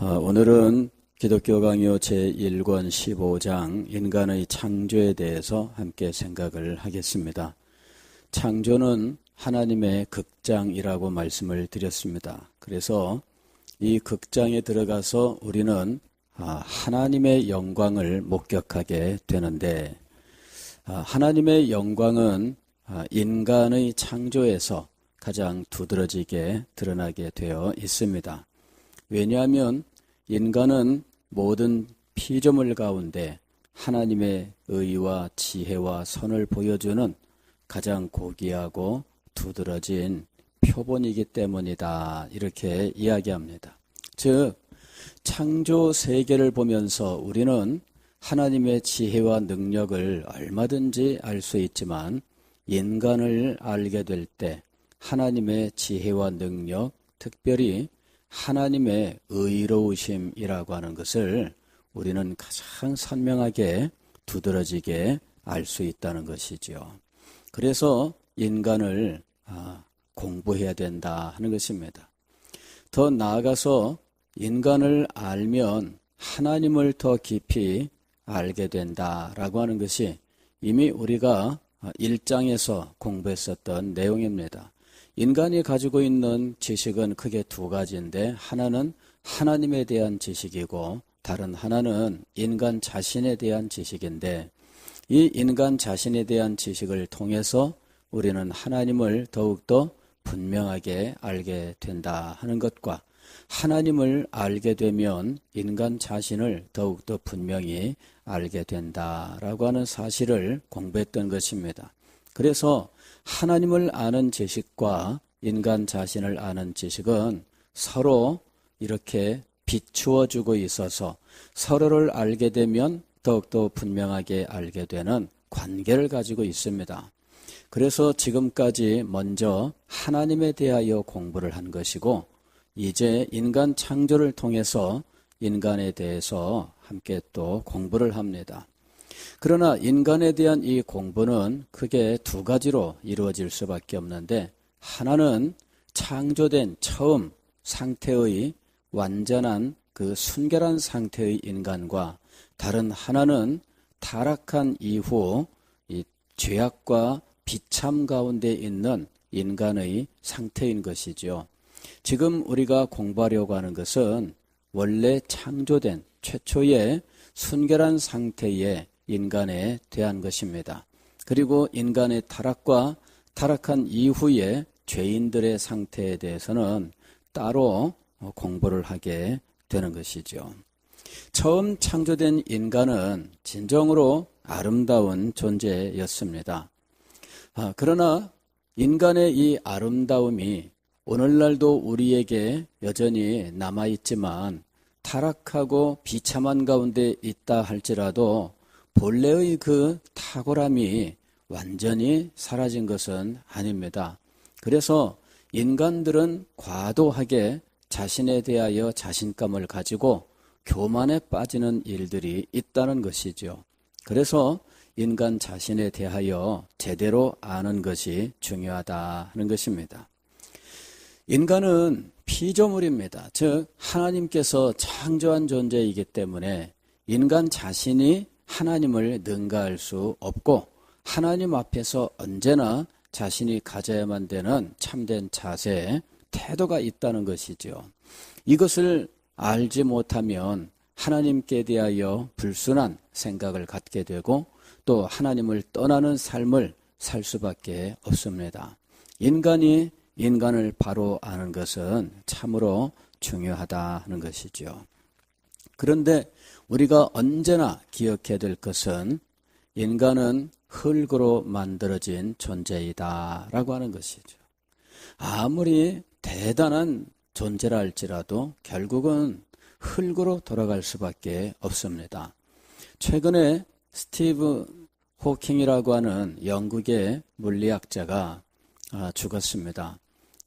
오늘은 기독교 강요 제1권 15장 인간의 창조에 대해서 함께 생각을 하겠습니다. 창조는 하나님의 극장이라고 말씀을 드렸습니다. 그래서 이 극장에 들어가서 우리는 하나님의 영광을 목격하게 되는데, 하나님의 영광은 인간의 창조에서 가장 두드러지게 드러나게 되어 있습니다. 왜냐하면 인간은 모든 피조물 가운데 하나님의 의와 지혜와 선을 보여주는 가장 고귀하고 두드러진 표본이기 때문이다, 이렇게 이야기합니다. 즉, 창조 세계를 보면서 우리는 하나님의 지혜와 능력을 얼마든지 알 수 있지만 인간을 알게 될 때 하나님의 지혜와 능력, 특별히 하나님의 의로우심이라고 하는 것을 우리는 가장 선명하게 두드러지게 알 수 있다는 것이죠. 그래서 인간을 공부해야 된다 하는 것입니다. 더 나아가서 인간을 알면 하나님을 더 깊이 알게 된다라고 하는 것이 이미 우리가 1장에서 공부했었던 내용입니다. 인간이 가지고 있는 지식은 크게 두 가지인데, 하나는 하나님에 대한 지식이고 다른 하나는 인간 자신에 대한 지식인데, 이 인간 자신에 대한 지식을 통해서 우리는 하나님을 더욱더 분명하게 알게 된다 하는 것과, 하나님을 알게 되면 인간 자신을 더욱더 분명히 알게 된다라고 하는 사실을 공부했던 것입니다. 그래서 하나님을 아는 지식과 인간 자신을 아는 지식은 서로 이렇게 비추어주고 있어서 서로를 알게 되면 더욱더 분명하게 알게 되는 관계를 가지고 있습니다. 그래서 지금까지 먼저 하나님에 대하여 공부를 한 것이고, 이제 인간 창조를 통해서 인간에 대해서 함께 또 공부를 합니다. 그러나 인간에 대한 이 공부는 크게 두 가지로 이루어질 수밖에 없는데, 하나는 창조된 처음 상태의 완전한 그 순결한 상태의 인간과, 다른 하나는 타락한 이후 이 죄악과 비참 가운데 있는 인간의 상태인 것이죠. 지금 우리가 공부하려고 하는 것은 원래 창조된 최초의 순결한 상태의 인간에 대한 것입니다. 그리고 인간의 타락과 타락한 이후의 죄인들의 상태에 대해서는 따로 공부를 하게 되는 것이죠. 처음 창조된 인간은 진정으로 아름다운 존재였습니다. 그러나 인간의 이 아름다움이 오늘날도 우리에게 여전히 남아있지만, 타락하고 비참한 가운데 있다 할지라도 본래의 그 탁월함이 완전히 사라진 것은 아닙니다. 그래서 인간들은 과도하게 자신에 대하여 자신감을 가지고 교만에 빠지는 일들이 있다는 것이죠. 그래서 인간 자신에 대하여 제대로 아는 것이 중요하다 하는 것입니다. 인간은 피조물입니다. 즉, 하나님께서 창조한 존재이기 때문에 인간 자신이 하나님을 능가할 수 없고, 하나님 앞에서 언제나 자신이 가져야만 되는 참된 자세, 태도가 있다는 것이죠. 이것을 알지 못하면 하나님께 대하여 불순한 생각을 갖게 되고, 또 하나님을 떠나는 삶을 살 수밖에 없습니다. 인간이 인간을 바로 아는 것은 참으로 중요하다 하는 것이죠. 그런데 우리가 언제나 기억해야 될 것은 인간은 흙으로 만들어진 존재이다 라고 하는 것이죠. 아무리 대단한 존재라 할지라도 결국은 흙으로 돌아갈 수밖에 없습니다. 최근에 스티브 호킹이라고 하는 영국의 물리학자가 죽었습니다.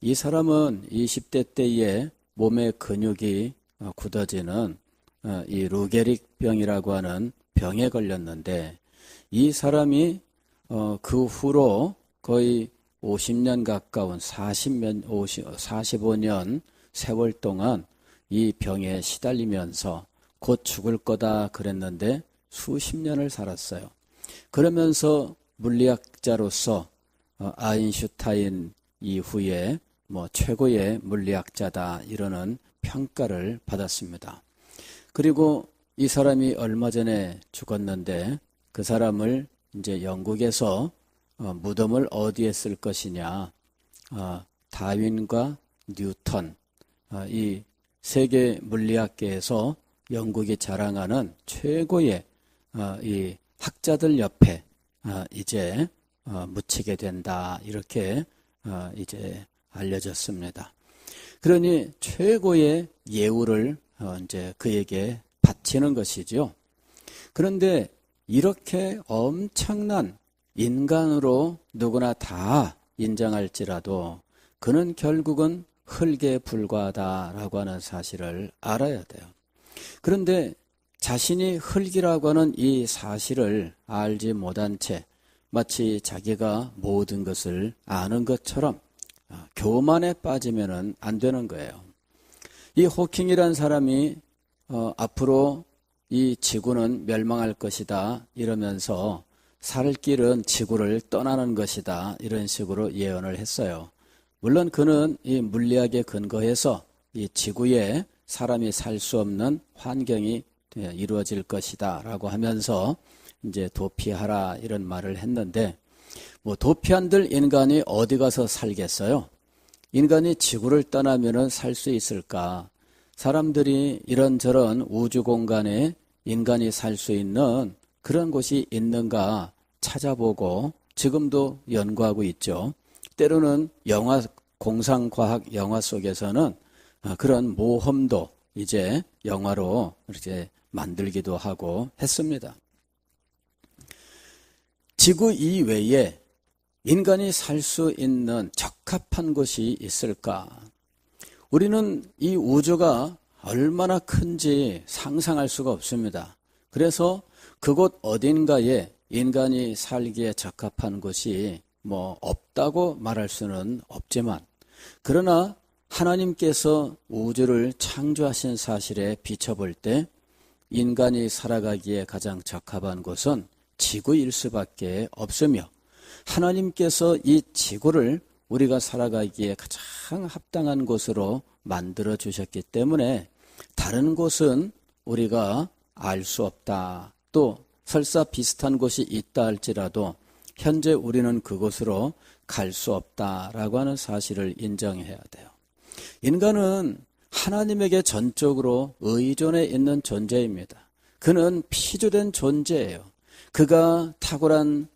이 사람은 20대 때에 몸의 근육이 굳어지는 이 루게릭 병이라고 하는 병에 걸렸는데, 이 사람이 그 후로 거의 50년 가까운 45년 세월 동안 이 병에 시달리면서 곧 죽을 거다 그랬는데 수십 년을 살았어요. 그러면서 물리학자로서 아인슈타인 이후에 최고의 물리학자다 이러는 평가를 받았습니다. 그리고 이 사람이 얼마 전에 죽었는데 그 사람을 이제 영국에서 무덤을 어디에 쓸 것이냐, 다윈과 뉴턴, 이 세계 물리학계에서 영국이 자랑하는 최고의 이 학자들 옆에 이제 묻히게 된다 이렇게 이제 알려졌습니다. 그러니 최고의 예우를 이제 그에게 바치는 것이죠. 그런데 이렇게 엄청난 인간으로 누구나 다 인정할지라도 그는 결국은 흙에 불과하다라고 하는 사실을 알아야 돼요. 그런데 자신이 흙이라고 하는 이 사실을 알지 못한 채 마치 자기가 모든 것을 아는 것처럼 교만에 빠지면 안 되는 거예요. 이 호킹이라는 사람이 앞으로 이 지구는 멸망할 것이다 이러면서 살 길은 지구를 떠나는 것이다 이런 식으로 예언을 했어요. 물론 그는 이 물리학에 근거해서 이 지구에 사람이 살 수 없는 환경이 이루어질 것이다 라고 하면서 이제 도피하라 이런 말을 했는데 도피한들 인간이 어디 가서 살겠어요? 인간이 지구를 떠나면 살 수 있을까? 사람들이 이런저런 우주 공간에 인간이 살 수 있는 그런 곳이 있는가 찾아보고 지금도 연구하고 있죠. 때로는 공상과학 영화 속에서는 그런 모험도 이제 영화로 이렇게 만들기도 하고 했습니다. 지구 이외에 인간이 살 수 있는 적합한 곳이 있을까? 우리는 이 우주가 얼마나 큰지 상상할 수가 없습니다. 그래서 그곳 어딘가에 인간이 살기에 적합한 곳이 없다고 말할 수는 없지만 그러나 하나님께서 우주를 창조하신 사실에 비춰볼 때 인간이 살아가기에 가장 적합한 곳은 지구일 수밖에 없으며 하나님께서 이 지구를 우리가 살아가기에 가장 합당한 곳으로 만들어 주셨기 때문에 다른 곳은 우리가 알 수 없다. 또 설사 비슷한 곳이 있다 할지라도 현재 우리는 그곳으로 갈 수 없다라고 하는 사실을 인정해야 돼요. 인간은 하나님에게 전적으로 의존해 있는 존재입니다. 그는 피조된 존재예요. 그가 탁월한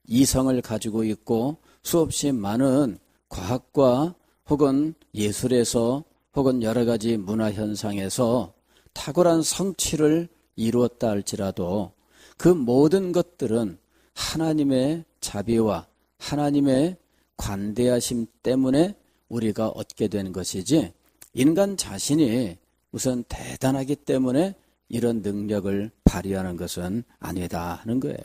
이성을 가지고 있고 수없이 많은 과학과 혹은 예술에서 혹은 여러 가지 문화 현상에서 탁월한 성취를 이루었다 할지라도 그 모든 것들은 하나님의 자비와 하나님의 관대하심 때문에 우리가 얻게 된 것이지 인간 자신이 우선 대단하기 때문에 이런 능력을 발휘하는 것은 아니다 하는 거예요.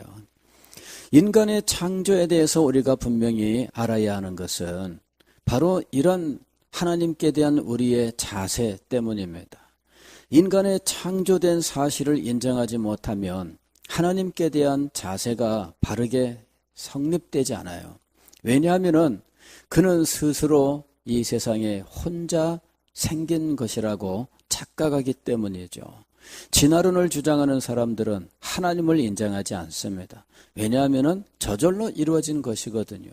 인간의 창조에 대해서 우리가 분명히 알아야 하는 것은 바로 이런 하나님께 대한 우리의 자세 때문입니다. 인간의 창조된 사실을 인정하지 못하면 하나님께 대한 자세가 바르게 성립되지 않아요. 왜냐하면 그는 스스로 이 세상에 혼자 생긴 것이라고 착각하기 때문이죠. 진화론을 주장하는 사람들은 하나님을 인정하지 않습니다. 왜냐하면 저절로 이루어진 것이거든요.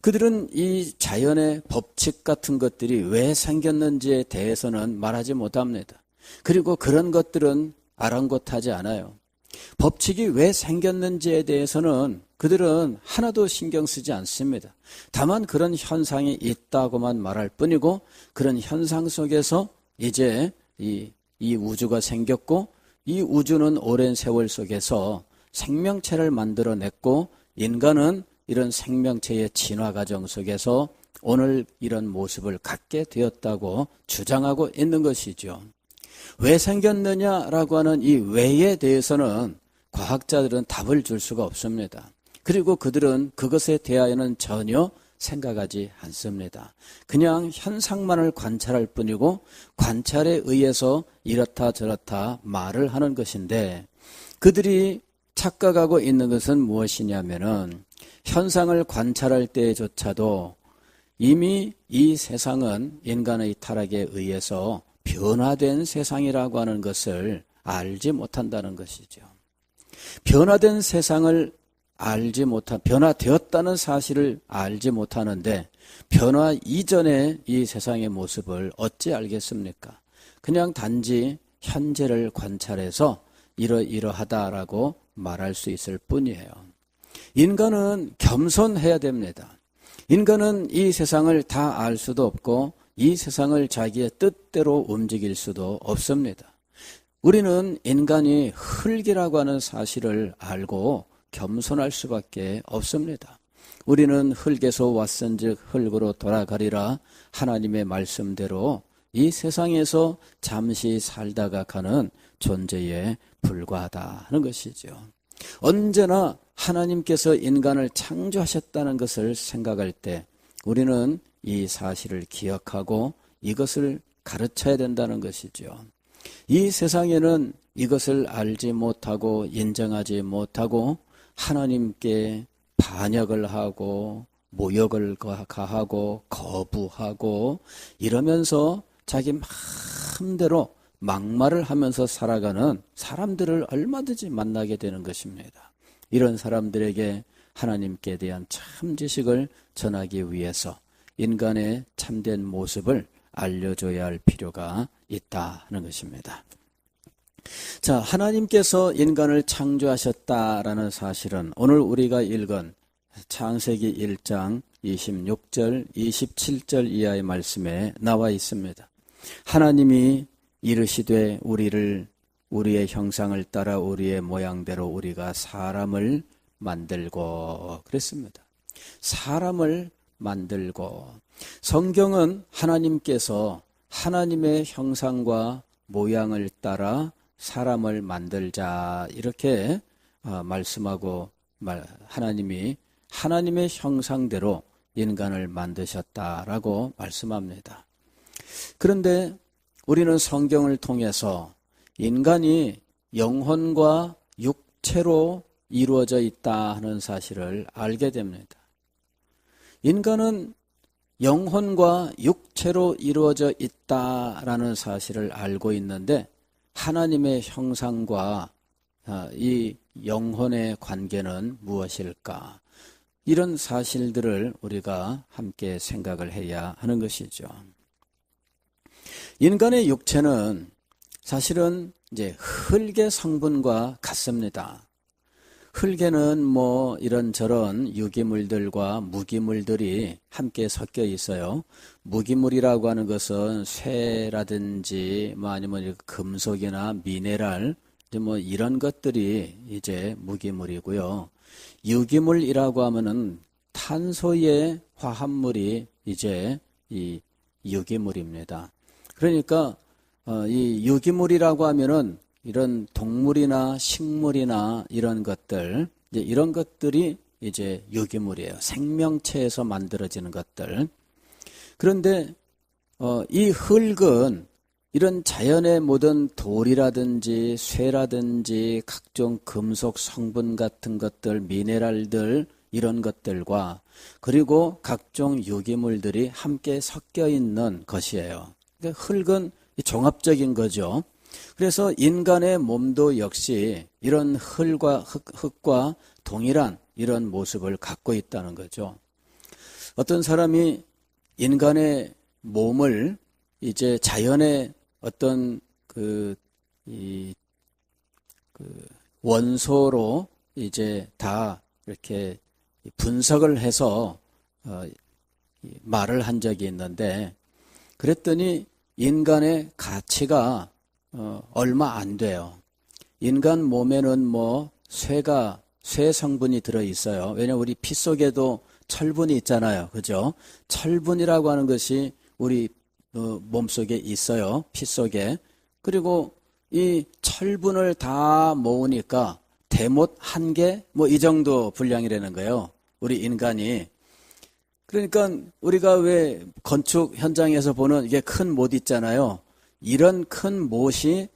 그들은 이 자연의 법칙 같은 것들이 왜 생겼는지에 대해서는 말하지 못합니다. 그리고 그런 것들은 아랑곳하지 않아요. 법칙이 왜 생겼는지에 대해서는 그들은 하나도 신경 쓰지 않습니다. 다만 그런 현상이 있다고만 말할 뿐이고 그런 현상 속에서 이제 이 우주가 생겼고 이 우주는 오랜 세월 속에서 생명체를 만들어냈고 인간은 이런 생명체의 진화 과정 속에서 오늘 이런 모습을 갖게 되었다고 주장하고 있는 것이죠. 왜 생겼느냐라고 하는 이 왜에 대해서는 과학자들은 답을 줄 수가 없습니다. 그리고 그들은 그것에 대하여는 전혀 생각하지 않습니다. 그냥 현상만을 관찰할 뿐이고 관찰에 의해서 이렇다 저렇다 말을 하는 것인데, 그들이 착각하고 있는 것은 무엇이냐면은 현상을 관찰할 때조차도 이미 이 세상은 인간의 타락에 의해서 변화된 세상이라고 하는 것을 알지 못한다는 것이죠. 변화된 세상을 변화되었다는 사실을 알지 못하는데 변화 이전의 이 세상의 모습을 어찌 알겠습니까? 그냥 단지 현재를 관찰해서 이러이러하다라고 말할 수 있을 뿐이에요. 인간은 겸손해야 됩니다. 인간은 이 세상을 다 알 수도 없고 이 세상을 자기의 뜻대로 움직일 수도 없습니다. 우리는 인간이 흙이라고 하는 사실을 알고 겸손할 수밖에 없습니다. 우리는 흙에서 왔은즉 흙으로 돌아가리라 하나님의 말씀대로 이 세상에서 잠시 살다가 가는 존재에 불과하다는 것이죠. 언제나 하나님께서 인간을 창조하셨다는 것을 생각할 때 우리는 이 사실을 기억하고 이것을 가르쳐야 된다는 것이죠. 이 세상에는 이것을 알지 못하고 인정하지 못하고 하나님께 반역을 하고 모욕을 가하고 거부하고 이러면서 자기 마음대로 막말을 하면서 살아가는 사람들을 얼마든지 만나게 되는 것입니다. 이런 사람들에게 하나님께 대한 참 지식을 전하기 위해서 인간의 참된 모습을 알려줘야 할 필요가 있다는 것입니다. 자, 하나님께서 인간을 창조하셨다라는 사실은 오늘 우리가 읽은 창세기 1장 26절, 27절 이하의 말씀에 나와 있습니다. 하나님이 이르시되 우리의 형상을 따라 우리의 모양대로 우리가 사람을 만들고 그랬습니다. 사람을 만들고, 성경은 하나님께서 하나님의 형상과 모양을 따라 사람을 만들자 이렇게 말씀하고 하나님이 하나님의 형상대로 인간을 만드셨다라고 말씀합니다. 그런데 우리는 성경을 통해서 인간이 영혼과 육체로 이루어져 있다 하는 사실을 알게 됩니다. 인간은 영혼과 육체로 이루어져 있다라는 사실을 알고 있는데 하나님의 형상과 이 영혼의 관계는 무엇일까? 이런 사실들을 우리가 함께 생각을 해야 하는 것이죠. 인간의 육체는 사실은 이제 흙의 성분과 같습니다. 흙에는 뭐 이런저런 유기물들과 무기물들이 함께 섞여 있어요. 무기물이라고 하는 것은 쇠라든지 뭐 아니면 금속이나 미네랄 뭐 이런 것들이 이제 무기물이고요. 유기물이라고 하면은 탄소의 화합물이 이제 이 유기물입니다. 그러니까 이 유기물이라고 하면은 이런 동물이나 식물이나 이런 것들, 이제 이런 것들이 이제 유기물이에요. 생명체에서 만들어지는 것들. 그런데 이 흙은 이런 자연의 모든 돌이라든지 쇠라든지 각종 금속 성분 같은 것들, 미네랄들 이런 것들과 그리고 각종 유기물들이 함께 섞여 있는 것이에요. 그러니까 흙은 종합적인 거죠. 그래서 인간의 몸도 역시 이런 흙과 동일한 이런 모습을 갖고 있다는 거죠. 어떤 사람이 인간의 몸을 이제 자연의 어떤 원소로 이제 다 이렇게 분석을 해서 말을 한 적이 있는데, 그랬더니 인간의 가치가 얼마 안 돼요. 인간 몸에는 뭐 쇠 성분이 들어 있어요. 왜냐하면 우리 피 속에도 철분이 있잖아요. 그죠? 철분이라고 하는 것이 우리 몸속에 있어요. 피 속에. 그리고 이 철분을 다 모으니까 대못 한 개 뭐 이 정도 분량이라는 거예요. 우리 인간이. 그러니까 우리가 왜 건축 현장에서 보는 이게 큰 못 있잖아요. 이런 큰 못이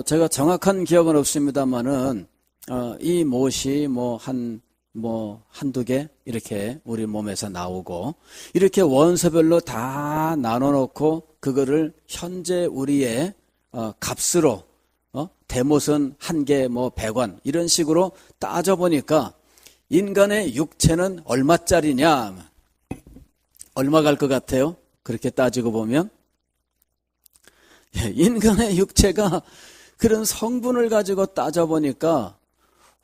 제가 정확한 기억은 없습니다만은 이 못이 한두 개 이렇게 우리 몸에서 나오고 이렇게 원소별로 다 나눠 놓고 그거를 현재 우리의 값으로 대못은 한 개 100원 이런 식으로 따져 보니까 인간의 육체는 얼마짜리냐? 얼마 갈 것 같아요? 그렇게 따지고 보면 인간의 육체가 그런 성분을 가지고 따져보니까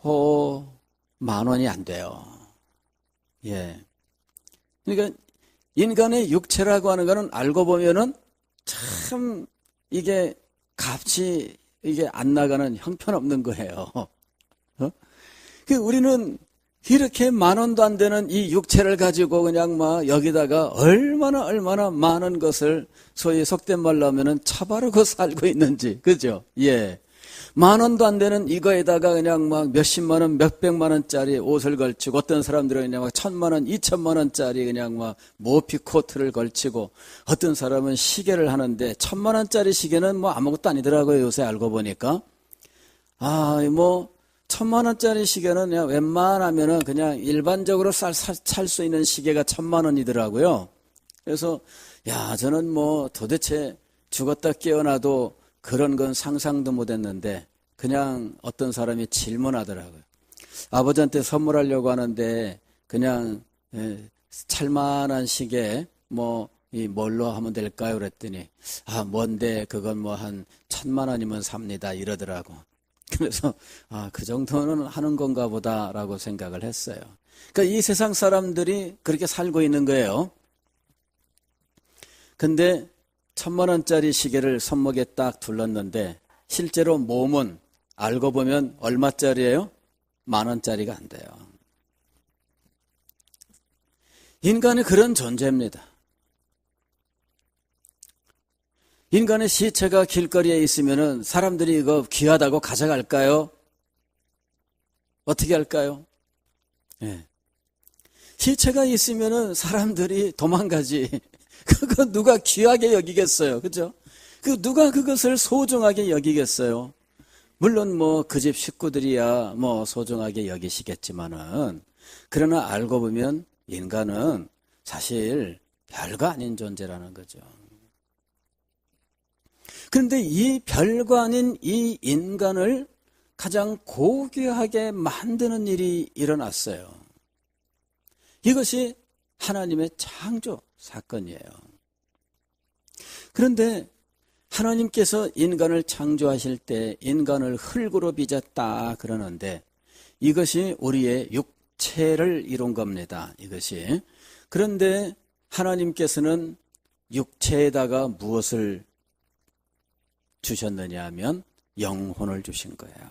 10,000원이 안 돼요. 예. 그러니까 인간의 육체라고 하는 거는 알고 보면은 참 이게 값이 이게 안 나가는 형편없는 거예요. 우리는 이렇게 10,000원도 안 되는 이 육체를 가지고 그냥 여기다가 얼마나 많은 것을 소위 속된 말로 하면은 처바르고 살고 있는지, 그죠? 예. 10,000원도 안 되는 이거에다가 그냥 몇십만 원, 몇백만 원짜리 옷을 걸치고 어떤 사람들은 그냥 1,000만 원, 2,000만 원짜리 그냥 모피 코트를 걸치고 어떤 사람은 시계를 하는데 1,000만 원짜리 시계는 아무것도 아니더라고요. 요새 알고 보니까. 1,000만 원짜리 시계는 그냥 웬만하면은 그냥 일반적으로 살 수 있는 시계가 1,000만 원이더라고요. 그래서 저는 도대체 죽었다 깨어나도 그런 건 상상도 못 했는데 그냥 어떤 사람이 질문하더라고요. 아버지한테 선물하려고 하는데 그냥 찰만한 시계 뭘로 하면 될까요? 그랬더니 뭔데 그건 한 1,000만 원이면 삽니다 이러더라고. 그래서 그 정도는 하는 건가 보다라고 생각을 했어요. 그러니까 이 세상 사람들이 그렇게 살고 있는 거예요. 근데 1,000만 원짜리 시계를 손목에 딱 둘렀는데 실제로 몸은 알고 보면 얼마짜리예요? 10,000원짜리가 안 돼요. 인간은 그런 존재입니다. 인간의 시체가 길거리에 있으면은 사람들이 이거 귀하다고 가져갈까요? 어떻게 할까요? 예. 시체가 있으면은 사람들이 도망가지. 그거 누가 귀하게 여기겠어요? 그죠? 누가 그것을 소중하게 여기겠어요? 물론 그 집 식구들이야 소중하게 여기시겠지만은 그러나 알고 보면 인간은 사실 별거 아닌 존재라는 거죠. 그런데 이 별거 아닌 이 인간을 가장 고귀하게 만드는 일이 일어났어요. 이것이 하나님의 창조 사건이에요. 그런데 하나님께서 인간을 창조하실 때 인간을 흙으로 빚었다 그러는데 이것이 우리의 육체를 이룬 겁니다. 이것이. 그런데 하나님께서는 육체에다가 무엇을 주셨느냐 하면 영혼을 주신 거예요.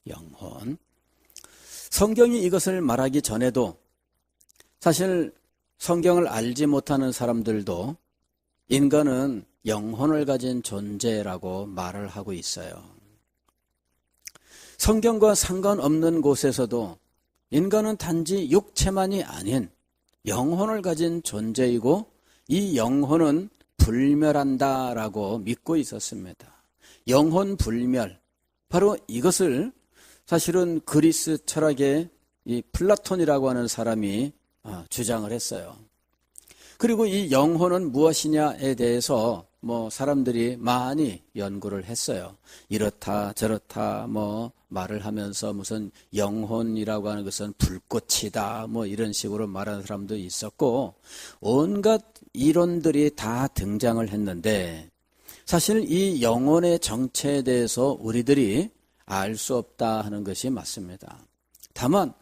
영혼. 성경이 이것을 말하기 전에도 사실 성경을 알지 못하는 사람들도 인간은 영혼을 가진 존재라고 말을 하고 있어요. 성경과 상관없는 곳에서도 인간은 단지 육체만이 아닌 영혼을 가진 존재이고 이 영혼은 불멸한다라고 믿고 있었습니다. 영혼 불멸. 바로 이것을 사실은 그리스 철학의 이 플라톤이라고 하는 사람이 주장을 했어요. 그리고 이 영혼은 무엇이냐에 대해서 사람들이 많이 연구를 했어요. 이렇다 저렇다 말을 하면서 무슨 영혼이라고 하는 것은 불꽃이다 이런 식으로 말하는 사람도 있었고 온갖 이론들이 다 등장을 했는데 사실 이 영혼의 정체에 대해서 우리들이 알 수 없다 하는 것이 맞습니다. 다만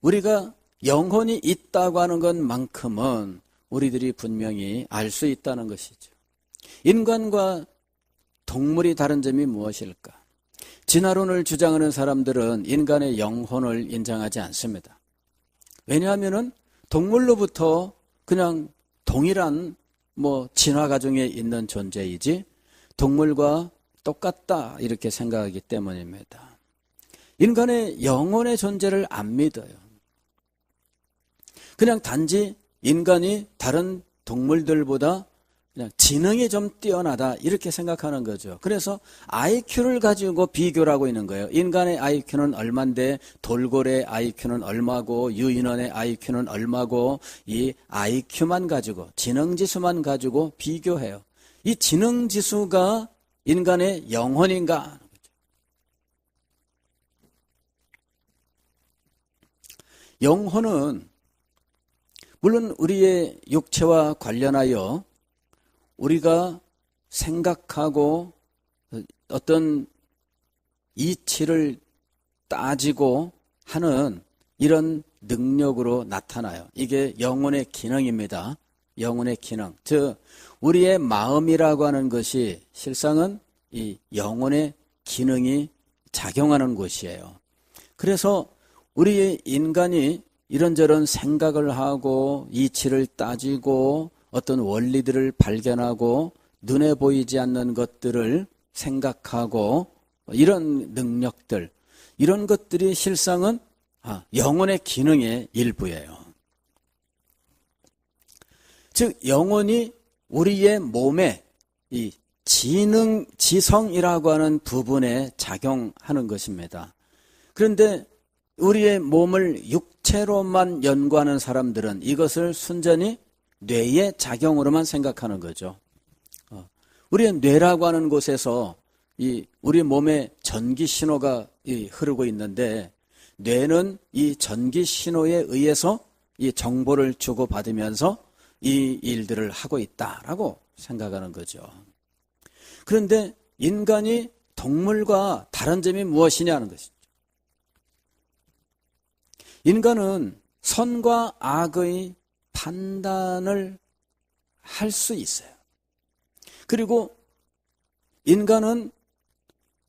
우리가 영혼이 있다고 하는 것만큼은 우리들이 분명히 알 수 있다는 것이죠. 인간과 동물이 다른 점이 무엇일까? 진화론을 주장하는 사람들은 인간의 영혼을 인정하지 않습니다. 왜냐하면 동물로부터 그냥 동일한 진화 과정에 있는 존재이지 동물과 똑같다 이렇게 생각하기 때문입니다. 인간의 영혼의 존재를 안 믿어요. 그냥 단지 인간이 다른 동물들보다 그냥 지능이 좀 뛰어나다 이렇게 생각하는 거죠. 그래서 IQ를 가지고 비교를 하고 있는 거예요. 인간의 IQ는 얼만데 돌고래의 IQ는 얼마고 유인원의 IQ는 얼마고 이 IQ만 가지고 지능지수만 가지고 비교해요. 이 지능지수가 인간의 영혼인가? 영혼은 물론 우리의 육체와 관련하여 우리가 생각하고 어떤 이치를 따지고 하는 이런 능력으로 나타나요. 이게 영혼의 기능입니다. 영혼의 기능. 즉 우리의 마음이라고 하는 것이 실상은 이 영혼의 기능이 작용하는 곳이에요. 그래서 우리 인간이 이런저런 생각을 하고 이치를 따지고 어떤 원리들을 발견하고 눈에 보이지 않는 것들을 생각하고 이런 능력들, 이런 것들이 실상은 영혼의 기능의 일부예요. 즉 영혼이 우리의 몸에 이 지성이라고 하는 부분에 작용하는 것입니다. 그런데 우리의 몸을 육체로만 연구하는 사람들은 이것을 순전히 뇌의 작용으로만 생각하는 거죠. 우리의 뇌라고 하는 곳에서 우리 몸에 전기 신호가 흐르고 있는데 뇌는 이 전기 신호에 의해서 이 정보를 주고받으면서 이 일들을 하고 있다라고 생각하는 거죠. 그런데 인간이 동물과 다른 점이 무엇이냐는 것이죠. 인간은 선과 악의 판단을 할 수 있어요. 그리고 인간은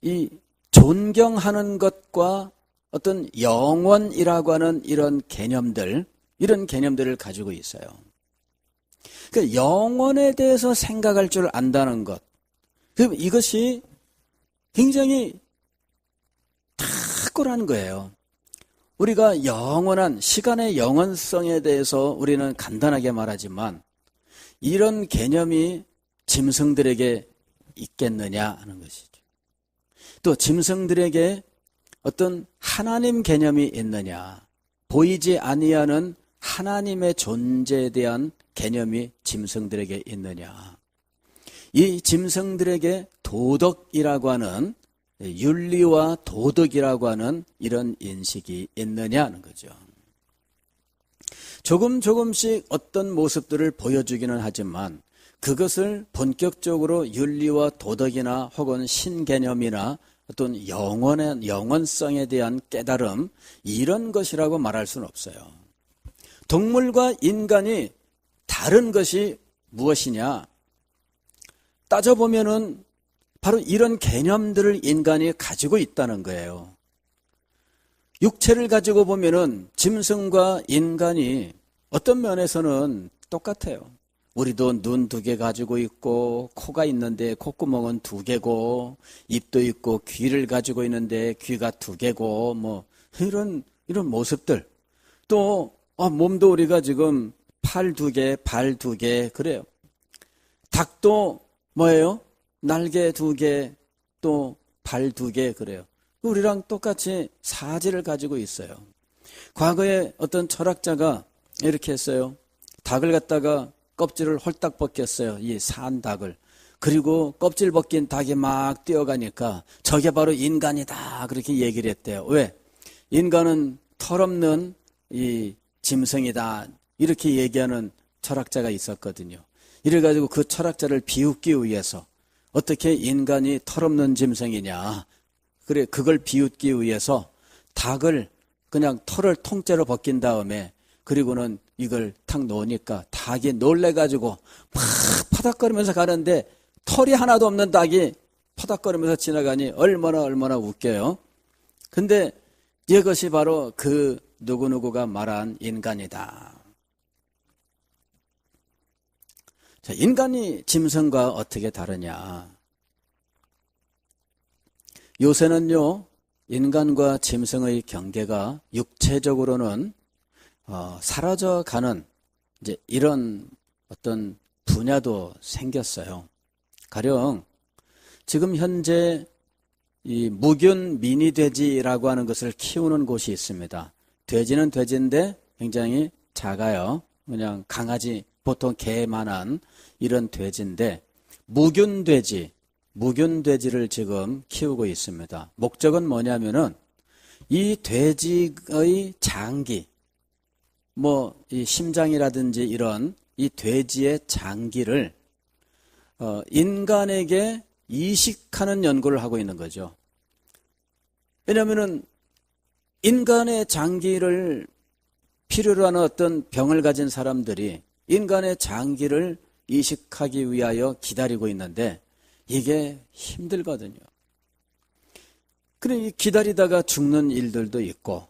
이 존경하는 것과 어떤 영원이라고 하는 이런 개념들을 가지고 있어요. 그러니까 영원에 대해서 생각할 줄 안다는 것. 이것이 굉장히 탁월한 거예요. 우리가 영원한 시간의 영원성에 대해서 우리는 간단하게 말하지만 이런 개념이 짐승들에게 있겠느냐 하는 것이죠. 또 짐승들에게 어떤 하나님 개념이 있느냐, 보이지 아니하는 하나님의 존재에 대한 개념이 짐승들에게 있느냐, 이 짐승들에게 도덕이라고 하는 윤리와 도덕이라고 하는 이런 인식이 있느냐는 거죠. 조금씩 어떤 모습들을 보여주기는 하지만 그것을 본격적으로 윤리와 도덕이나 혹은 신개념이나 어떤 영원성에 대한 깨달음 이런 것이라고 말할 수는 없어요. 동물과 인간이 다른 것이 무엇이냐? 따져보면은 바로 이런 개념들을 인간이 가지고 있다는 거예요. 육체를 가지고 보면은 짐승과 인간이 어떤 면에서는 똑같아요. 우리도 눈 2개 가지고 있고 코가 있는데 콧구멍은 2개고 입도 있고 귀를 가지고 있는데 귀가 2개고 뭐 이런 모습들. 또 몸도 우리가 지금 팔 2개, 발 2개 그래요. 닭도 뭐예요? 날개 2개, 또 발 2개 그래요. 우리랑 똑같이 사지를 가지고 있어요. 과거에 어떤 철학자가 이렇게 했어요. 닭을 갖다가 껍질을 홀딱 벗겼어요. 이 산 닭을. 그리고 껍질 벗긴 닭이 막 뛰어가니까 저게 바로 인간이다 그렇게 얘기를 했대요. 왜? 인간은 털없는 이 짐승이다 이렇게 얘기하는 철학자가 있었거든요. 이래가지고 그 철학자를 비웃기 위해서 어떻게 인간이 털없는 짐승이냐. 그래, 그걸 비웃기 위해서 닭을 그냥 털을 통째로 벗긴 다음에 그리고는 이걸 탁 놓으니까 닭이 놀래가지고 막 파닥거리면서 가는데 털이 하나도 없는 닭이 파닥거리면서 지나가니 얼마나 웃겨요. 근데 이것이 바로 그 누구누구가 말한 인간이다. 자, 인간이 짐승과 어떻게 다르냐? 요새는요, 인간과 짐승의 경계가 육체적으로는 사라져가는 이제 이런 어떤 분야도 생겼어요. 가령 지금 현재 이 무균 미니 돼지라고 하는 것을 키우는 곳이 있습니다. 돼지는 돼지인데 굉장히 작아요. 그냥 강아지, 보통 개만한 이런 돼지인데 무균 돼지를 지금 키우고 있습니다. 목적은 뭐냐면은 이 돼지의 장기, 이 심장이라든지 이런 이 돼지의 장기를 인간에게 이식하는 연구를 하고 있는 거죠. 왜냐하면은 인간의 장기를 필요로 하는 어떤 병을 가진 사람들이 인간의 장기를 이식하기 위하여 기다리고 있는데 이게 힘들거든요. 그러니 기다리다가 죽는 일들도 있고,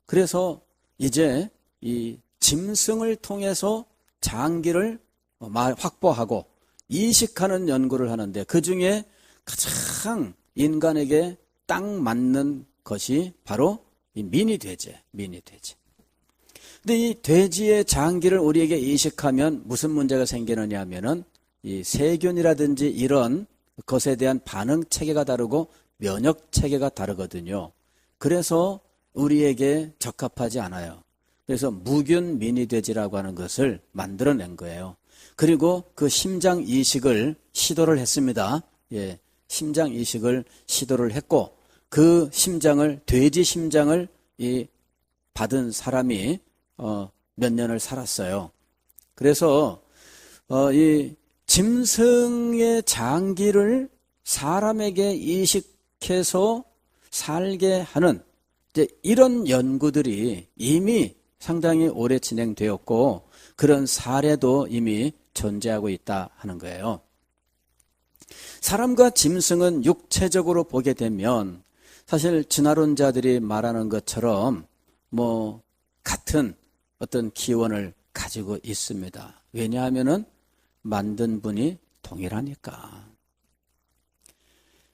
그래서 이제 이 짐승을 통해서 장기를 확보하고 이식하는 연구를 하는데 그 중에 가장 인간에게 딱 맞는 것이 바로 이 미니 돼지. 근데 이 돼지의 장기를 우리에게 이식하면 무슨 문제가 생기느냐 하면은 이 세균이라든지 이런 것에 대한 반응 체계가 다르고 면역 체계가 다르거든요. 그래서 우리에게 적합하지 않아요. 그래서 무균 미니 돼지라고 하는 것을 만들어낸 거예요. 그리고 그 심장 이식을 시도를 했습니다. 예, 심장 이식을 시도를 했고 그 심장을 돼지 심장을 받은 사람이 몇 년을 살았어요. 그래서 이 짐승의 장기를 사람에게 이식해서 살게 하는 이제 이런 연구들이 이미 상당히 오래 진행되었고 그런 사례도 이미 존재하고 있다 하는 거예요. 사람과 짐승은 육체적으로 보게 되면 사실 진화론자들이 말하는 것처럼 같은 어떤 기원을 가지고 있습니다. 왜냐하면은 만든 분이 동일하니까.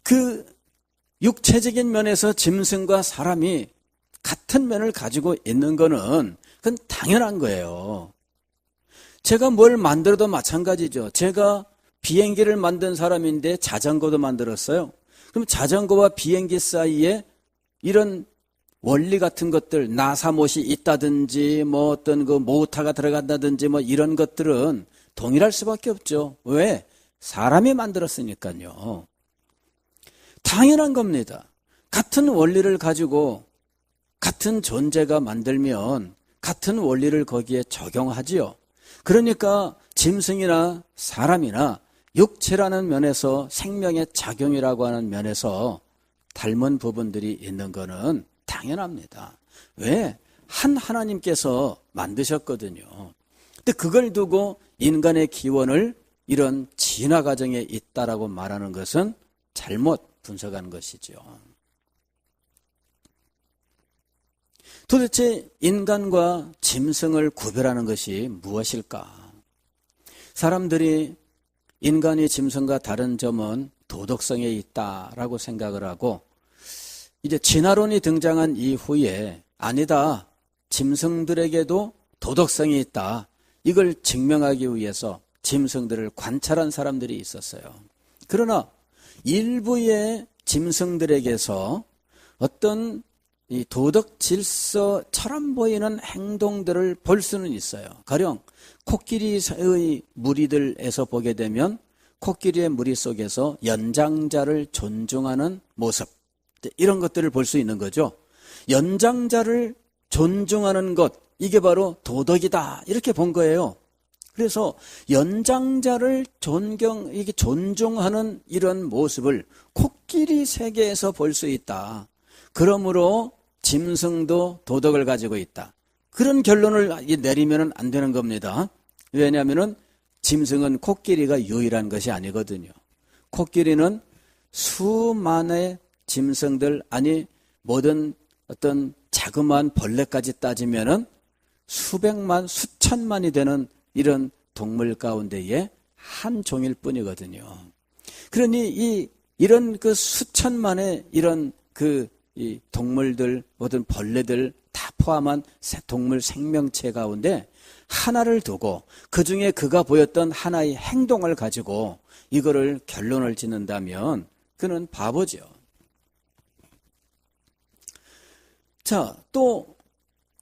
그 육체적인 면에서 짐승과 사람이 같은 면을 가지고 있는 거는 그건 당연한 거예요. 제가 뭘 만들어도 마찬가지죠. 제가 비행기를 만든 사람인데 자전거도 만들었어요. 그럼 자전거와 비행기 사이에 이런 원리 같은 것들, 나사못이 있다든지, 어떤 그 모터가 들어간다든지, 이런 것들은 동일할 수밖에 없죠. 왜? 사람이 만들었으니까요. 당연한 겁니다. 같은 원리를 가지고 같은 존재가 만들면 같은 원리를 거기에 적용하지요. 그러니까 짐승이나 사람이나 육체라는 면에서 생명의 작용이라고 하는 면에서 닮은 부분들이 있는 거는 당연합니다. 왜? 한 하나님께서 만드셨거든요. 근데 그걸 두고 인간의 기원을 이런 진화 과정에 있다라고 말하는 것은 잘못 분석한 것이죠. 도대체 인간과 짐승을 구별하는 것이 무엇일까? 사람들이 인간이 짐승과 다른 점은 도덕성에 있다라고 생각을 하고 이제 진화론이 등장한 이후에 아니다. 짐승들에게도 도덕성이 있다. 이걸 증명하기 위해서 짐승들을 관찰한 사람들이 있었어요. 그러나 일부의 짐승들에게서 어떤 이 도덕 질서처럼 보이는 행동들을 볼 수는 있어요. 가령 코끼리의 무리들에서 보게 되면 코끼리의 무리 속에서 연장자를 존중하는 모습, 이런 것들을 볼 수 있는 거죠. 연장자를 존중하는 것, 이게 바로 도덕이다, 이렇게 본 거예요. 그래서 연장자를 존중하는 이런 모습을 코끼리 세계에서 볼 수 있다. 그러므로 짐승도 도덕을 가지고 있다. 그런 결론을 내리면 안 되는 겁니다. 왜냐하면 짐승은 코끼리가 유일한 것이 아니거든요. 코끼리는 수만의 짐승들, 아니 모든 어떤 자그마한 벌레까지 따지면은 수백만, 수천만이 되는 이런 동물 가운데에 한 종일 뿐이거든요. 그러니 이런 그 수천만의 이런 이 동물들, 모든 벌레들 다 포함한 동물 생명체 가운데 하나를 두고 그 중에 그가 보였던 하나의 행동을 가지고 이거를 결론을 짓는다면 그는 바보죠. 자, 또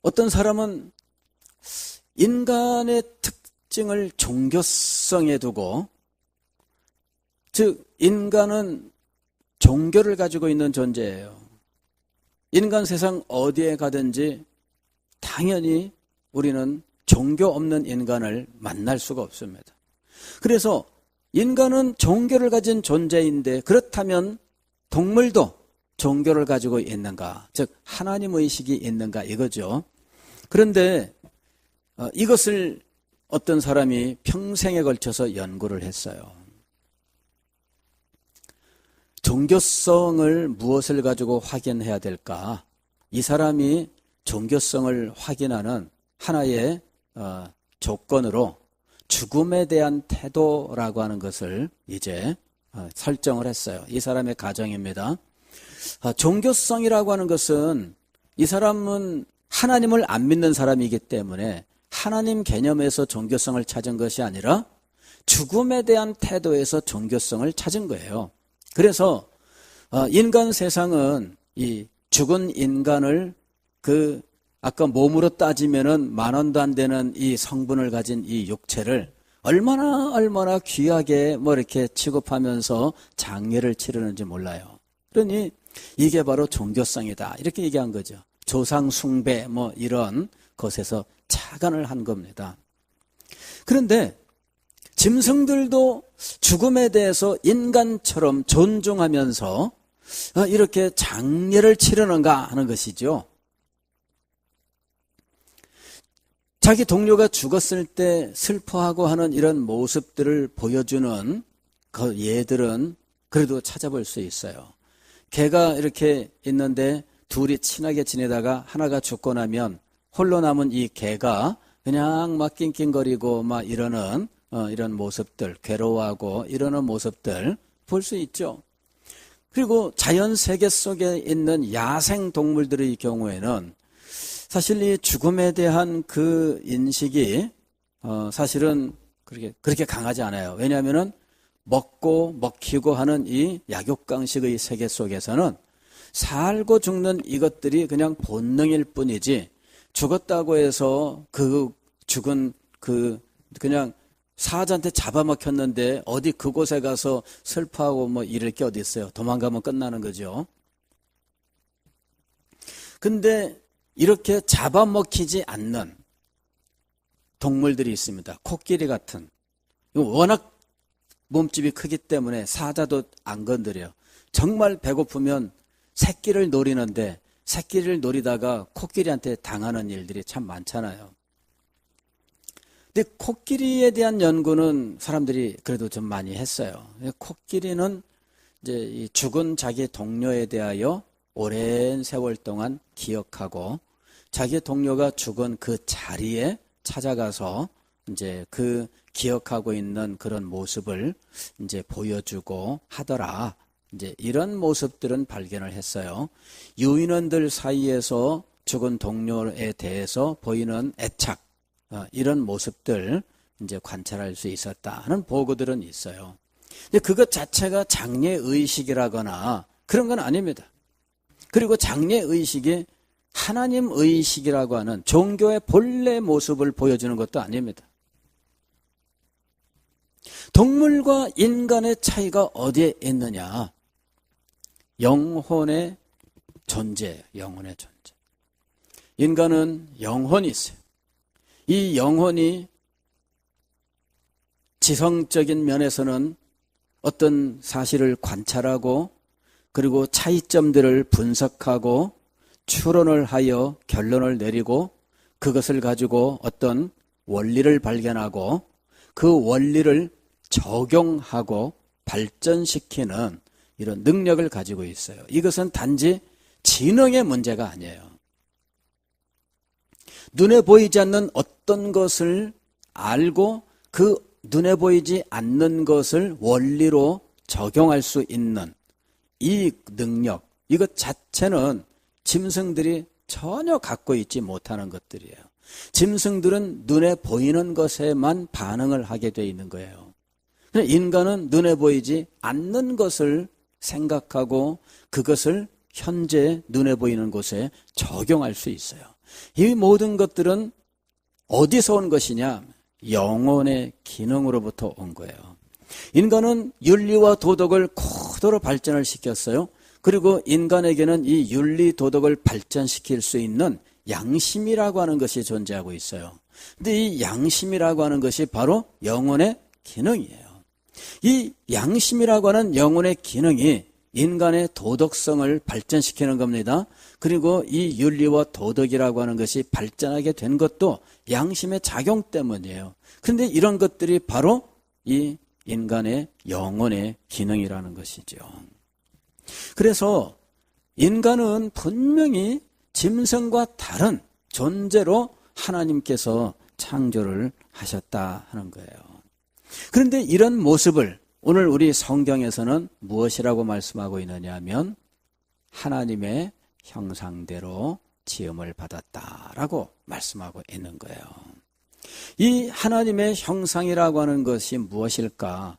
어떤 사람은 인간의 특징을 종교성에 두고, 즉 인간은 종교를 가지고 있는 존재예요. 인간 세상 어디에 가든지 당연히 우리는 종교 없는 인간을 만날 수가 없습니다. 그래서 인간은 종교를 가진 존재인데, 그렇다면 동물도 종교를 가지고 있는가? 즉 하나님 의식이 있는가 이거죠. 그런데 이것을 어떤 사람이 평생에 걸쳐서 연구를 했어요. 종교성을 무엇을 가지고 확인해야 될까? 이 사람이 종교성을 확인하는 하나의 조건으로 죽음에 대한 태도라고 하는 것을 이제 설정을 했어요. 이 사람의 가정입니다. 종교성이라고 하는 것은 이 사람은 하나님을 안 믿는 사람이기 때문에 하나님 개념에서 종교성을 찾은 것이 아니라 죽음에 대한 태도에서 종교성을 찾은 거예요. 그래서 인간 세상은 이 죽은 인간을 아까 몸으로 따지면은 10,000원도 안 되는 이 성분을 가진 이 육체를 얼마나 귀하게 이렇게 취급하면서 장례를 치르는지 몰라요. 그러니 이게 바로 종교성이다 이렇게 얘기한 거죠. 조상 숭배 이런 것에서 착안을 한 겁니다. 그런데 짐승들도 죽음에 대해서 인간처럼 존중하면서 이렇게 장례를 치르는가 하는 것이죠. 자기 동료가 죽었을 때 슬퍼하고 하는 이런 모습들을 보여주는 그 예들은 그래도 찾아볼 수 있어요. 개가 이렇게 있는데 둘이 친하게 지내다가 하나가 죽고 나면 홀로 남은 이 개가 그냥 막 낑낑거리고 막 이러는 이런 모습들, 괴로워하고 이러는 모습들 볼 수 있죠. 그리고 자연 세계 속에 있는 야생 동물들의 경우에는 사실 이 죽음에 대한 그 인식이 사실은 그렇게 강하지 않아요. 왜냐하면은 먹고 먹히고 하는 이 약육강식의 세계 속에서는 살고 죽는 이것들이 그냥 본능일 뿐이지, 죽었다고 해서 그 죽은 그냥 사자한테 잡아먹혔는데 어디 그곳에 가서 슬퍼하고 이럴 게 어디 있어요. 도망가면 끝나는 거죠. 근데 이렇게 잡아먹히지 않는 동물들이 있습니다. 코끼리 같은. 워낙 몸집이 크기 때문에 사자도 안 건드려요. 정말 배고프면 새끼를 노리는데 새끼를 노리다가 코끼리한테 당하는 일들이 참 많잖아요. 근데 코끼리에 대한 연구는 사람들이 그래도 좀 많이 했어요. 코끼리는 이제 이 죽은 자기 동료에 대하여 오랜 세월 동안 기억하고 자기 동료가 죽은 그 자리에 찾아가서 이제 그 기억하고 있는 그런 모습을 이제 보여주고 하더라. 이제 이런 모습들은 발견을 했어요. 유인원들 사이에서 죽은 동료에 대해서 보이는 애착, 이런 모습들 이제 관찰할 수 있었다 하는 보고들은 있어요. 근데 그것 자체가 장례 의식이라거나 그런 건 아닙니다. 그리고 장례 의식이 하나님 의식이라고 하는 종교의 본래 모습을 보여주는 것도 아닙니다. 동물과 인간의 차이가 어디에 있느냐? 영혼의 존재예요. 영혼의 존재. 인간은 영혼이 있어요. 이 영혼이 지성적인 면에서는 어떤 사실을 관찰하고 그리고 차이점들을 분석하고 추론을 하여 결론을 내리고 그것을 가지고 어떤 원리를 발견하고 그 원리를 적용하고 발전시키는 이런 능력을 가지고 있어요. 이것은 단지 지능의 문제가 아니에요. 눈에 보이지 않는 어떤 것을 알고 그 눈에 보이지 않는 것을 원리로 적용할 수 있는 이 능력, 이것 자체는 짐승들이 전혀 갖고 있지 못하는 것들이에요. 짐승들은 눈에 보이는 것에만 반응을 하게 돼 있는 거예요. 인간은 눈에 보이지 않는 것을 생각하고 그것을 현재 눈에 보이는 곳에 적용할 수 있어요. 이 모든 것들은 어디서 온 것이냐? 영혼의 기능으로부터 온 거예요. 인간은 윤리와 도덕을 고도로 발전을 시켰어요. 그리고 인간에게는 이 윤리 도덕을 발전시킬 수 있는 양심이라고 하는 것이 존재하고 있어요. 근데 이 양심이라고 하는 것이 바로 영혼의 기능이에요. 이 양심이라고 하는 영혼의 기능이 인간의 도덕성을 발전시키는 겁니다. 그리고 이 윤리와 도덕이라고 하는 것이 발전하게 된 것도 양심의 작용 때문이에요. 그런데 이런 것들이 바로 이 인간의 영혼의 기능이라는 것이죠. 그래서 인간은 분명히 짐승과 다른 존재로 하나님께서 창조를 하셨다 하는 거예요. 그런데 이런 모습을 오늘 우리 성경에서는 무엇이라고 말씀하고 있느냐 하면 하나님의 형상대로 지음을 받았다라고 말씀하고 있는 거예요. 이 하나님의 형상이라고 하는 것이 무엇일까?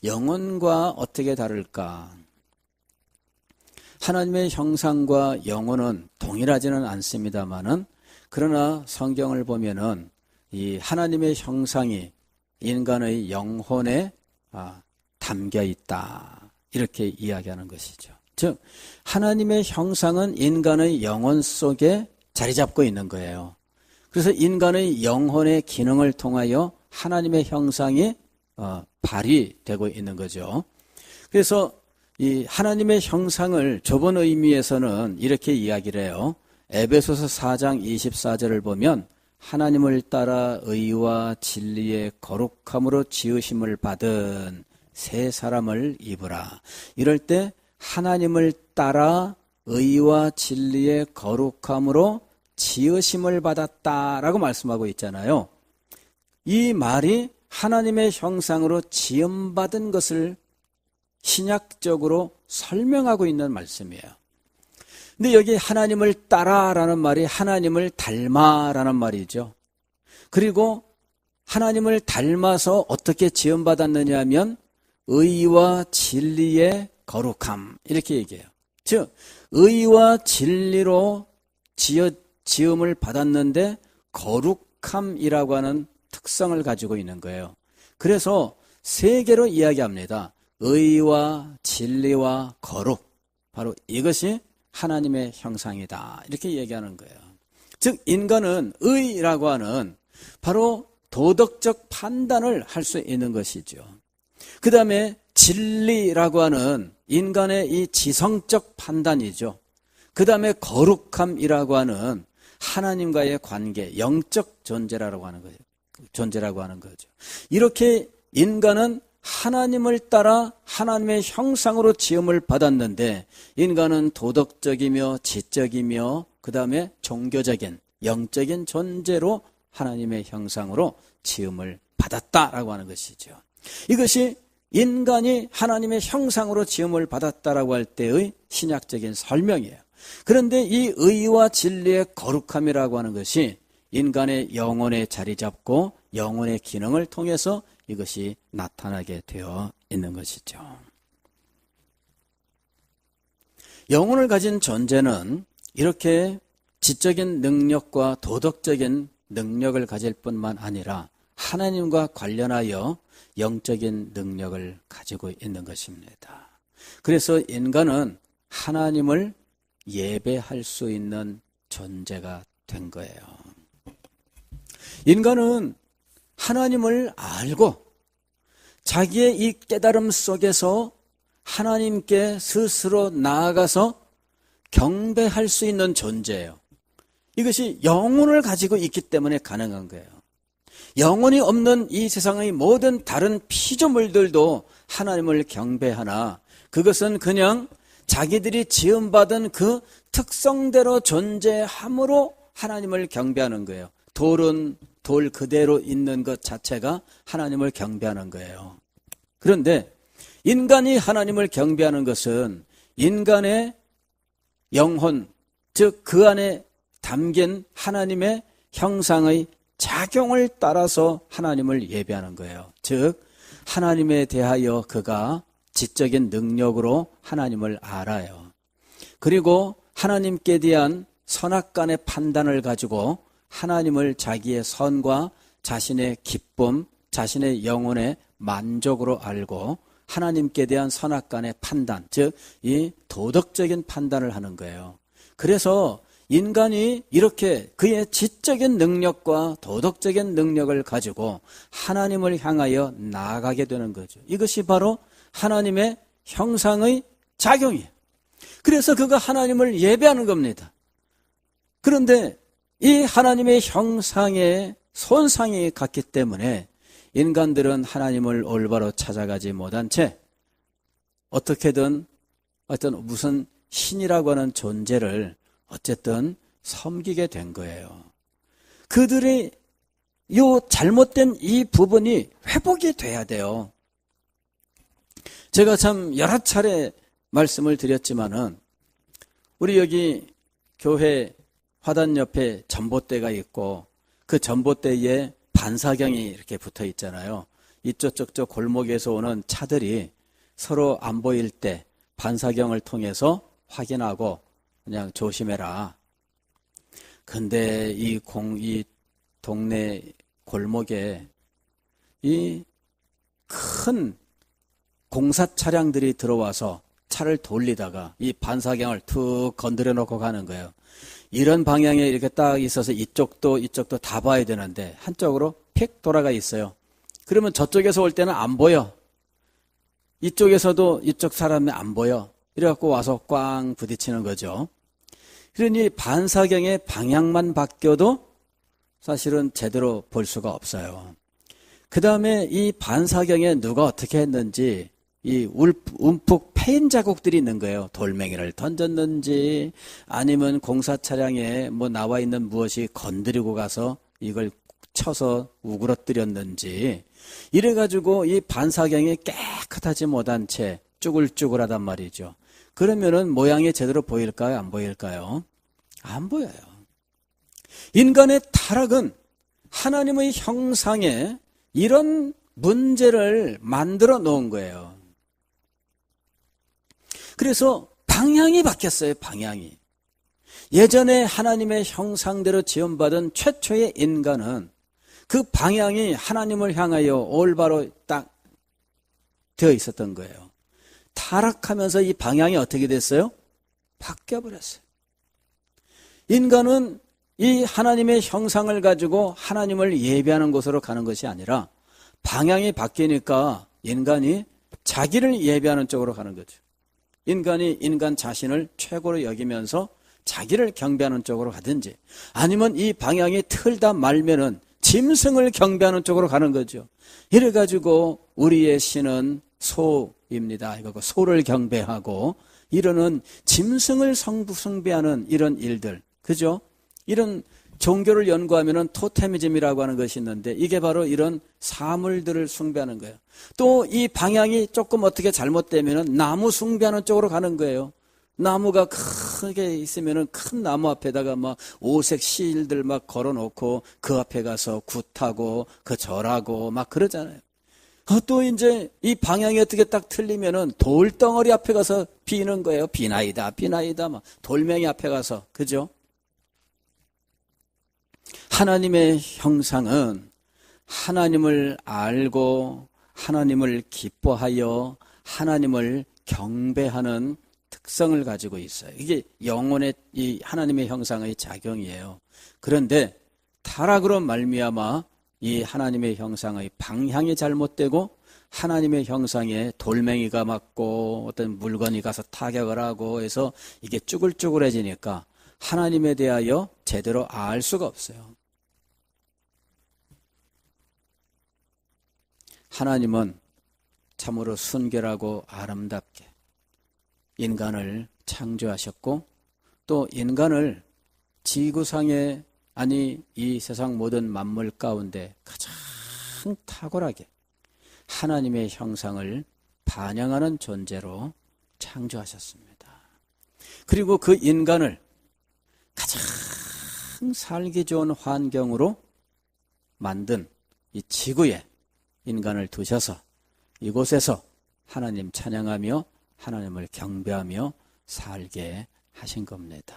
영혼과 어떻게 다를까? 하나님의 형상과 영혼은 동일하지는 않습니다만은 그러나 성경을 보면은 이 하나님의 형상이 인간의 영혼에 담겨 있다 이렇게 이야기하는 것이죠. 즉 하나님의 형상은 인간의 영혼 속에 자리 잡고 있는 거예요. 그래서 인간의 영혼의 기능을 통하여 하나님의 형상이 발휘되고 있는 거죠. 그래서 이 하나님의 형상을 좁은 의미에서는 이렇게 이야기를 해요. 에베소서 4장 24절을 보면 하나님을 따라 의와 진리의 거룩함으로 지으심을 받은 새 사람을 입으라. 이럴 때 하나님을 따라 의와 진리의 거룩함으로 지으심을 받았다라고 말씀하고 있잖아요. 이 말이 하나님의 형상으로 지음받은 것을 신약적으로 설명하고 있는 말씀이에요. 근데 여기 하나님을 따라라는 말이 하나님을 닮아라는 말이죠. 그리고 하나님을 닮아서 어떻게 지음받았느냐 하면 의와 진리의 거룩함 이렇게 얘기해요. 즉 의와 진리로 지음을 받았는데 거룩함이라고 하는 특성을 가지고 있는 거예요. 그래서 세 개로 이야기합니다. 의와 진리와 거룩, 바로 이것이 하나님의 형상이다 이렇게 얘기하는 거예요. 즉 인간은 의라고 하는 바로 도덕적 판단을 할 수 있는 것이죠. 그 다음에 진리라고 하는 인간의 이 지성적 판단이죠. 그 다음에 거룩함이라고 하는 하나님과의 관계, 영적 존재라고 하는 거죠. 이렇게 인간은 하나님을 따라 하나님의 형상으로 지음을 받았는데 인간은 도덕적이며 지적이며 그 다음에 종교적인 영적인 존재로 하나님의 형상으로 지음을 받았다라고 하는 것이죠. 이것이 인간이 하나님의 형상으로 지음을 받았다라고 할 때의 신약적인 설명이에요. 그런데 이 의와 진리의 거룩함이라고 하는 것이 인간의 영혼에 자리 잡고 영혼의 기능을 통해서 이것이 나타나게 되어 있는 것이죠. 영혼을 가진 존재는 이렇게 지적인 능력과 도덕적인 능력을 가질 뿐만 아니라 하나님과 관련하여 영적인 능력을 가지고 있는 것입니다. 그래서 인간은 하나님을 예배할 수 있는 존재가 된 거예요. 인간은 하나님을 알고 자기의 이 깨달음 속에서 하나님께 스스로 나아가서 경배할 수 있는 존재예요. 이것이 영혼을 가지고 있기 때문에 가능한 거예요. 영혼이 없는 이 세상의 모든 다른 피조물들도 하나님을 경배하나 그것은 그냥 자기들이 지음받은 그 특성대로 존재함으로 하나님을 경배하는 거예요. 돌은 돌 그대로 있는 것 자체가 하나님을 경배하는 거예요. 그런데 인간이 하나님을 경배하는 것은 인간의 영혼, 즉 그 안에 담긴 하나님의 형상의 작용을 따라서 하나님을 예배하는 거예요. 즉 하나님에 대하여 그가 지적인 능력으로 하나님을 알아요. 그리고 하나님께 대한 선악간의 판단을 가지고 하나님을 자기의 선과 자신의 기쁨, 자신의 영혼의 만족으로 알고 하나님께 대한 선악간의 판단, 즉 이 도덕적인 판단을 하는 거예요. 그래서 인간이 이렇게 그의 지적인 능력과 도덕적인 능력을 가지고 하나님을 향하여 나아가게 되는 거죠. 이것이 바로 하나님의 형상의 작용이에요. 그래서 그가 하나님을 예배하는 겁니다. 그런데 이 하나님의 형상에 손상이 갔기 때문에 인간들은 하나님을 올바로 찾아가지 못한 채 어떻게든 어떤 무슨 신이라고 하는 존재를 어쨌든 섬기게 된 거예요. 그들의 요 잘못된 이 부분이 회복이 돼야 돼요. 제가 참 여러 차례 말씀을 드렸지만은 우리 여기 교회 화단 옆에 전봇대가 있고 그 전봇대에 반사경이 이렇게 붙어 있잖아요. 이쪽 저쪽 골목에서 오는 차들이 서로 안 보일 때 반사경을 통해서 확인하고 그냥 조심해라. 근데 이 동네 골목에 이 큰 공사 차량들이 들어와서 차를 돌리다가 이 반사경을 툭 건드려 놓고 가는 거예요. 이런 방향에 이렇게 딱 있어서 이쪽도 다 봐야 되는데 한쪽으로 픽 돌아가 있어요. 그러면 저쪽에서 올 때는 안 보여. 이쪽에서도 이쪽 사람이 안 보여. 이래갖고 와서 꽝 부딪히는 거죠. 그러니 반사경의 방향만 바뀌어도 사실은 제대로 볼 수가 없어요. 그 다음에 이 반사경에 누가 어떻게 했는지 이 움푹 패인 자국들이 있는 거예요. 돌멩이를 던졌는지 아니면 공사 차량에 뭐 나와 있는 무엇이 건드리고 가서 이걸 쳐서 우그러뜨렸는지 이래가지고 이 반사경이 깨끗하지 못한 채 쭈글쭈글하단 말이죠. 그러면은 모양이 제대로 보일까요? 안 보일까요? 안 보여요. 인간의 타락은 하나님의 형상에 이런 문제를 만들어 놓은 거예요. 그래서 방향이 바뀌었어요. 방향이. 예전에 하나님의 형상대로 지음받은 최초의 인간은 그 방향이 하나님을 향하여 올바로 딱 되어 있었던 거예요. 타락하면서 이 방향이 어떻게 됐어요? 바뀌어버렸어요. 인간은 이 하나님의 형상을 가지고 하나님을 예배하는 곳으로 가는 것이 아니라 방향이 바뀌니까 인간이 자기를 예배하는 쪽으로 가는 거죠. 인간이 인간 자신을 최고로 여기면서 자기를 경배하는 쪽으로 가든지 아니면 이 방향이 틀다 말면은 짐승을 경배하는 쪽으로 가는 거죠. 이래가지고 우리의 신은 소입니다. 이거 소를 경배하고 이러는 짐승을 숭배하는 이런 일들, 그죠? 이런 종교를 연구하면은 토테미즘이라고 하는 것이 있는데 이게 바로 이런 사물들을 숭배하는 거예요. 또 이 방향이 조금 어떻게 잘못되면은 나무 숭배하는 쪽으로 가는 거예요. 나무가 크게 있으면은 큰 나무 앞에다가 막 오색 실들 막 걸어놓고 그 앞에 가서 굿하고 그 절하고 막 그러잖아요. 또 이제 이 방향이 어떻게 딱 틀리면은 돌덩어리 앞에 가서 비는 거예요. 비나이다, 비나이다, 막 돌멩이 앞에 가서, 그죠? 하나님의 형상은 하나님을 알고 하나님을 기뻐하여 하나님을 경배하는 특성을 가지고 있어요. 이게 영혼의 이 하나님의 형상의 작용이에요. 그런데 타락으로 말미암아 이 하나님의 형상의 방향이 잘못되고 하나님의 형상에 돌멩이가 맞고 어떤 물건이 가서 타격을 하고 해서 이게 쭈글쭈글해지니까 하나님에 대하여 제대로 알 수가 없어요. 하나님은 참으로 순결하고 아름답게 인간을 창조하셨고 또 인간을 지구상에 아니 이 세상 모든 만물 가운데 가장 탁월하게 하나님의 형상을 반영하는 존재로 창조하셨습니다. 그리고 그 인간을 가장 살기 좋은 환경으로 만든 이 지구에 인간을 두셔서 이곳에서 하나님 찬양하며 하나님을 경배하며 살게 하신 겁니다.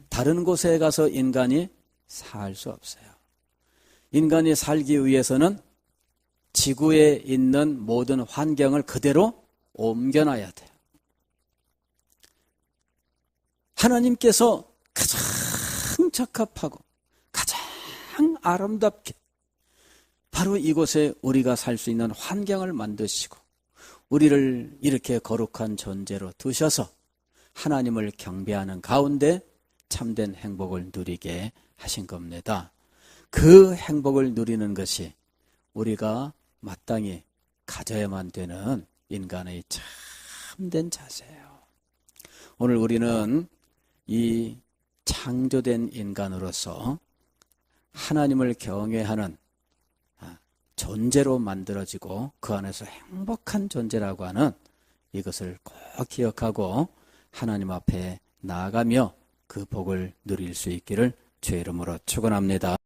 다른 곳에 가서 인간이 살 수 없어요. 인간이 살기 위해서는 지구에 있는 모든 환경을 그대로 옮겨놔야 돼요. 하나님께서 가장 적합하고 가장 아름답게 바로 이곳에 우리가 살 수 있는 환경을 만드시고 우리를 이렇게 거룩한 존재로 두셔서 하나님을 경배하는 가운데 참된 행복을 누리게 하신 겁니다. 그 행복을 누리는 것이 우리가 마땅히 가져야만 되는 인간의 참된 자세예요. 오늘 우리는 이 창조된 인간으로서 하나님을 경외하는 존재로 만들어지고 그 안에서 행복한 존재라고 하는 이것을 꼭 기억하고 하나님 앞에 나아가며 그 복을 누릴 수 있기를 주의 이름으로 축원합니다.